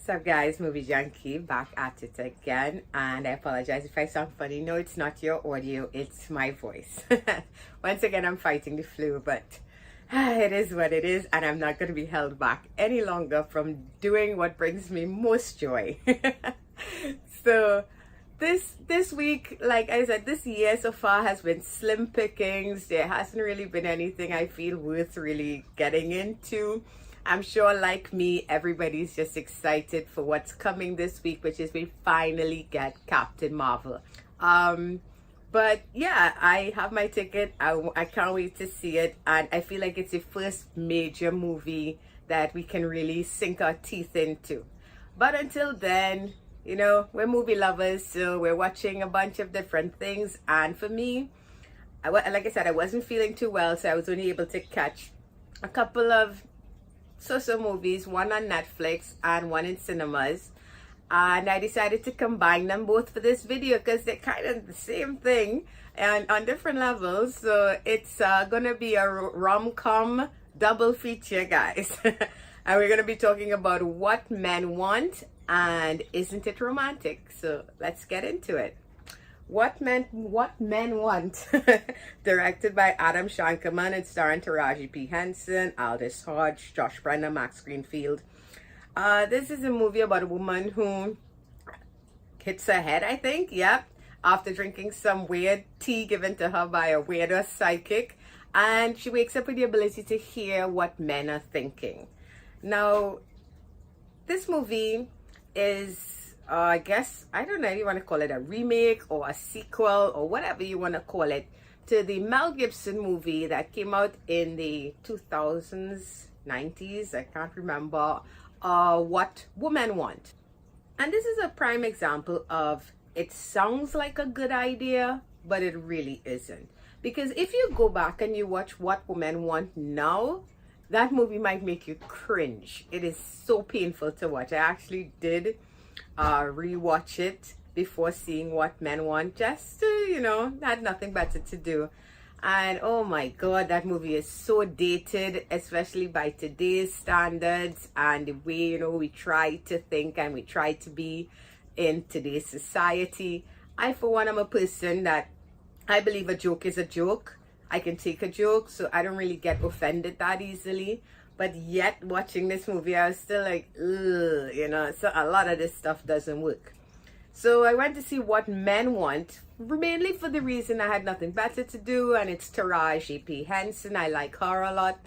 What's up, guys? Movie Junkie back at it again, and I apologize if I sound funny. No, it's not your audio, it's my voice. Once again, I'm fighting the flu, but it is what it is, and I'm not going to be held back any longer from doing what brings me most joy. So, this week, like I said, this year so far has been slim pickings. There hasn't really been anything I feel worth really getting into. I'm sure, like me, everybody's just excited for what's coming this week, which is we finally get Captain Marvel. But yeah, I have my ticket. I can't wait to see it, and I feel like it's the first major movie that we can really sink our teeth into. But until then, you know, we're movie lovers, so we're watching a bunch of different things. And for me, like I said, I wasn't feeling too well, so I was only able to catch a couple of so movies, one on Netflix and one in cinemas, and I decided to combine them both for this video because they're kind of the same thing and on different levels. So it's gonna be a rom-com double feature, guys. And we're gonna be talking about What Men Want and Isn't It Romantic? So let's get into it. What Men Want, directed by Adam Shankman and starring Taraji P. Henson, Aldous Hodge, Josh Brenner, Max Greenfield. This is a movie about a woman who hits her head, I think, yep, after drinking some weird tea given to her by a weirdo psychic, and she wakes up with the ability to hear what men are thinking. Now, this movie is I guess, I don't know if you want to call it a remake or a sequel or whatever you want to call it, to the Mel Gibson movie that came out in the 2000s, 90s, I can't remember, What Women Want. And this is a prime example of it sounds like a good idea, but it really isn't. Because if you go back and you watch What Women Want now, that movie might make you cringe. It is so painful to watch. I actually did rewatch it before seeing What Men Want, just to, you know, had nothing better to do. And oh my god, that movie is so dated, especially by today's standards and the way, you know, we try to think and we try to be in today's society. I, for one, am a person that I believe a joke is a joke. I can take a joke, so I don't really get offended that easily. But yet, watching this movie, I was still like, ugh, you know, so a lot of this stuff doesn't work. So I went to see What Men Want, mainly for the reason I had nothing better to do, and it's Taraji P. Henson. I like her a lot.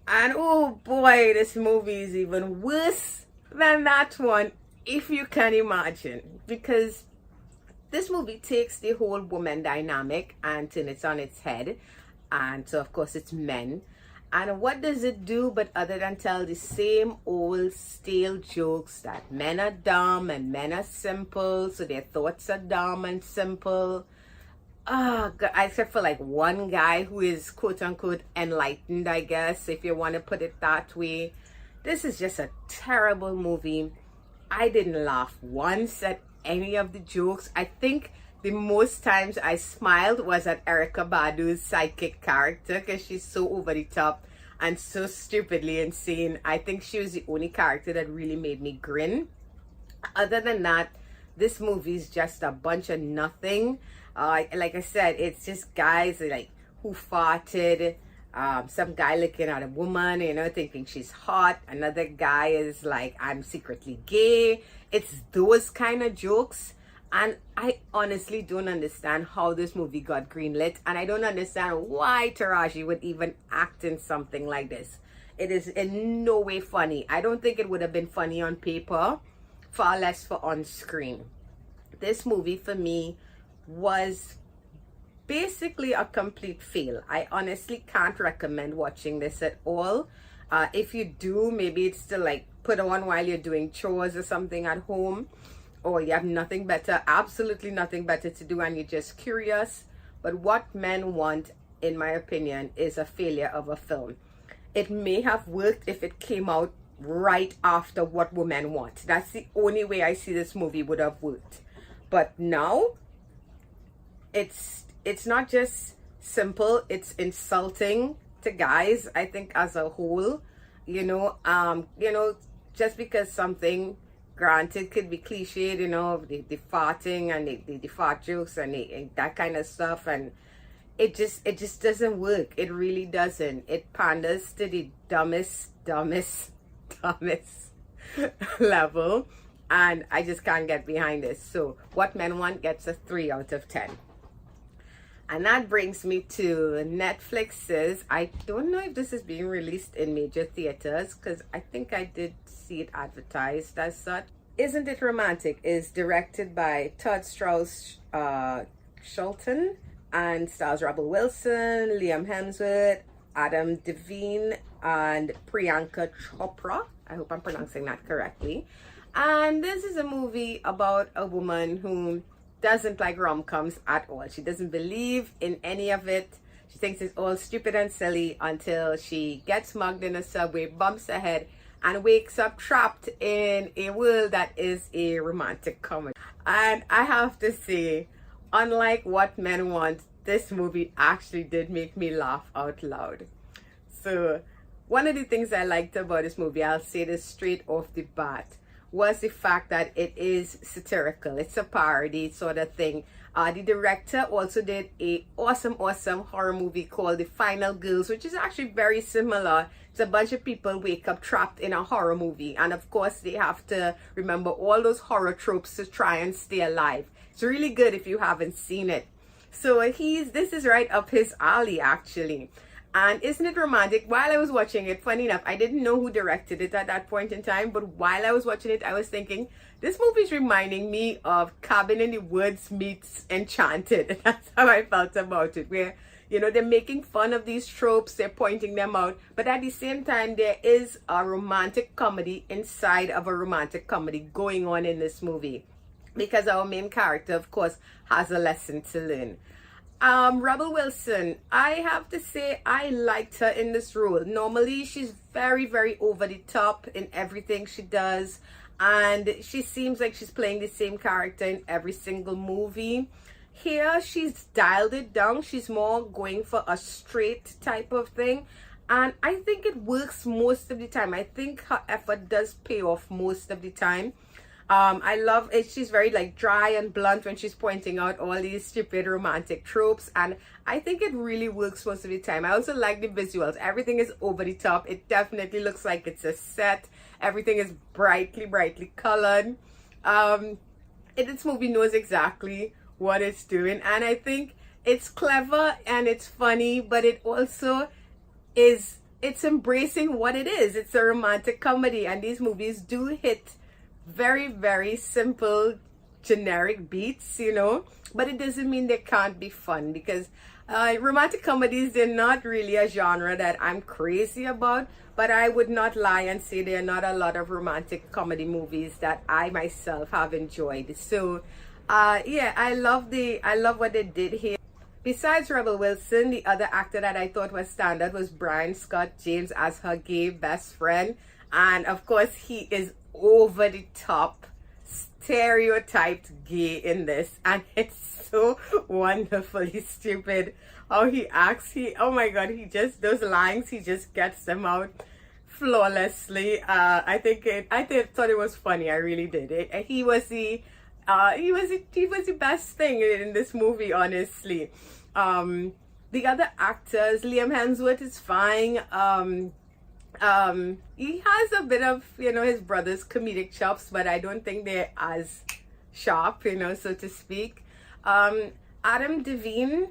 And oh boy, this movie is even worse than that one, if you can imagine. Because this movie takes the whole woman dynamic and turns it on its head. And so, of course, it's men. And what does it do but other than tell the same old stale jokes that men are dumb and men are simple, so their thoughts are dumb and simple. Except for like one guy who is quote unquote enlightened, I guess, if you want to put it that way. This is just a terrible movie. I didn't laugh once at any of the jokes. I think the most times I smiled was at Erykah Badu's psychic character because she's so over the top and so stupidly insane. I think she was the only character that really made me grin. Other than that, this movie is just a bunch of nothing. Like I said, it's just guys like who farted. Some guy looking at a woman, you know, thinking she's hot. Another guy is like, I'm secretly gay. It's those kind of jokes. And I honestly don't understand how this movie got greenlit. And I don't understand why Taraji would even act in something like this. It is in no way funny. I don't think it would have been funny on paper, far less for on screen. This movie for me was basically a complete fail. I honestly can't recommend watching this at all. If you do, maybe it's to like put on while you're doing chores or something at home, or you have nothing better, absolutely nothing better to do, and you're just curious. But What Men Want, in my opinion, is a failure of a film. It may have worked if it came out right after What Women Want. That's the only way I see this movie would have worked. But now, it's not just simple, it's insulting to guys, I think, as a whole. You know, just because something, granted, could be cliched, you know, the farting and the fart jokes and that kind of stuff, and it just doesn't work. It really doesn't. It panders to the dumbest level, and I just can't get behind this. So What Men Want gets a 3 out of 10. And that brings me to Netflix's, I don't know if this is being released in major theaters, because I think I did see it advertised as such. Isn't It Romantic is directed by Todd Strauss Schulten and stars Rebel Wilson, Liam Hemsworth, Adam Devine, and Priyanka Chopra. I hope I'm pronouncing that correctly. And this is a movie about a woman who doesn't like rom-coms at all. She doesn't believe in any of it. She thinks it's all stupid and silly until she gets mugged in a subway, bumps her head, and wakes up trapped in a world that is a romantic comedy. And I have to say, unlike What Men Want, this movie actually did make me laugh out loud. So one of the things I liked about this movie, I'll say this straight off the bat, was the fact that it is satirical. It's a parody sort of thing. The director also did a awesome horror movie called The Final Girls, which is actually very similar. It's a bunch of people wake up trapped in a horror movie, and of course they have to remember all those horror tropes to try and stay alive. It's really good if you haven't seen it. So this is right up his alley, actually. And Isn't It Romantic? While I was watching it, funny enough, I didn't know who directed it at that point in time, but while I was watching it, I was thinking, this movie's reminding me of Cabin in the Woods meets Enchanted. That's how I felt about it, where, you know, they're making fun of these tropes, they're pointing them out, but at the same time, there is a romantic comedy inside of a romantic comedy going on in this movie, because our main character, of course, has a lesson to learn. Rebel Wilson, I have to say I liked her in this role. Normally she's very over the top in everything she does, and she seems like she's playing the same character in every single movie. Here she's dialed it down. She's more going for a straight type of thing, and I think it works most of the time. I think her effort does pay off most of the time. I love it. She's very like dry and blunt when she's pointing out all these stupid romantic tropes, and I think it really works most of the time. I also like the visuals. Everything is over the top. It definitely looks like it's a set. Everything is brightly colored. This movie knows exactly what it's doing, and I think it's clever and it's funny, but it also it's embracing what it is. It's a romantic comedy, and these movies do hit very simple generic beats, you know, but it doesn't mean they can't be fun, because romantic comedies, they're not really a genre that I'm crazy about, but I would not lie and say there are not a lot of romantic comedy movies that I myself have enjoyed. So yeah, I love what they did here. Besides Rebel Wilson, the other actor that I thought was standout was Brian Scott James as her gay best friend, and of course he is over the top stereotyped gay in this, and it's so wonderfully stupid how he acts. Oh my god, those lines, he just gets them out flawlessly. I thought it was funny. I really did. He was the best thing in this movie, honestly. The other actors, Liam Hemsworth is fine. He has a bit of, you know, his brother's comedic chops, but I don't think they're as sharp, you know, so to speak. Adam Devine,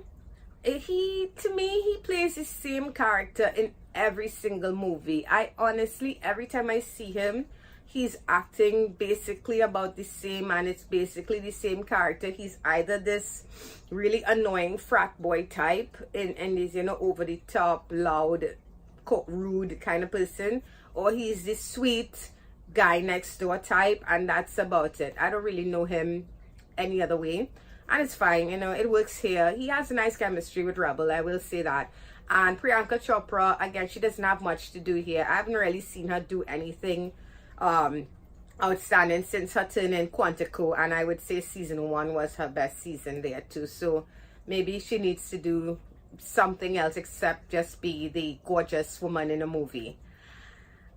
to me, he plays the same character in every single movie. I honestly, every time I see him, he's acting basically about the same, and it's basically the same character. He's either this really annoying frat boy type and he's, you know, over the top, loud, rude kind of person, or he's this sweet guy next door type, and that's about it. I don't really know him any other way, and it's fine, you know, it works here. He has a nice chemistry with Rebel, I will say that. And Priyanka Chopra, again, she doesn't have much to do here. I haven't really seen her do anything outstanding since her turn in Quantico, and I would say season 1 was her best season there too, so maybe she needs to do something else except just be the gorgeous woman in a movie.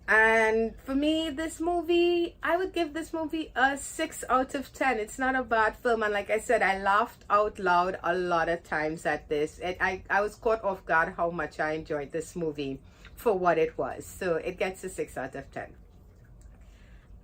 And for me, this movie, I would give this movie a 6 out of 10. It's not a bad film. And like I said, I laughed out loud a lot of times at this. I was caught off guard how much I enjoyed this movie for what it was. So it gets a 6 out of 10.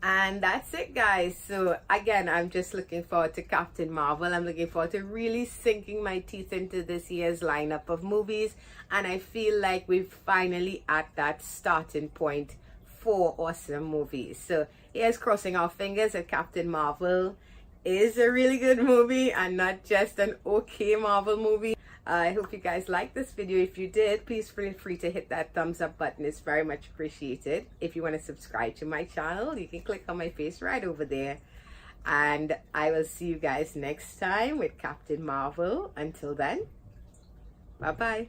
And that's it, guys. So again, I'm just looking forward to Captain Marvel. I'm looking forward to really sinking my teeth into this year's lineup of movies. And I feel like we're finally at that starting point for awesome movies. So here's crossing our fingers that Captain Marvel is a really good movie and not just an okay Marvel movie. I hope you guys liked this video. If you did, please feel free to hit that thumbs up button. It's very much appreciated. If you want to subscribe to my channel, you can click on my face right over there. And I will see you guys next time with Captain Marvel. Until then, bye-bye.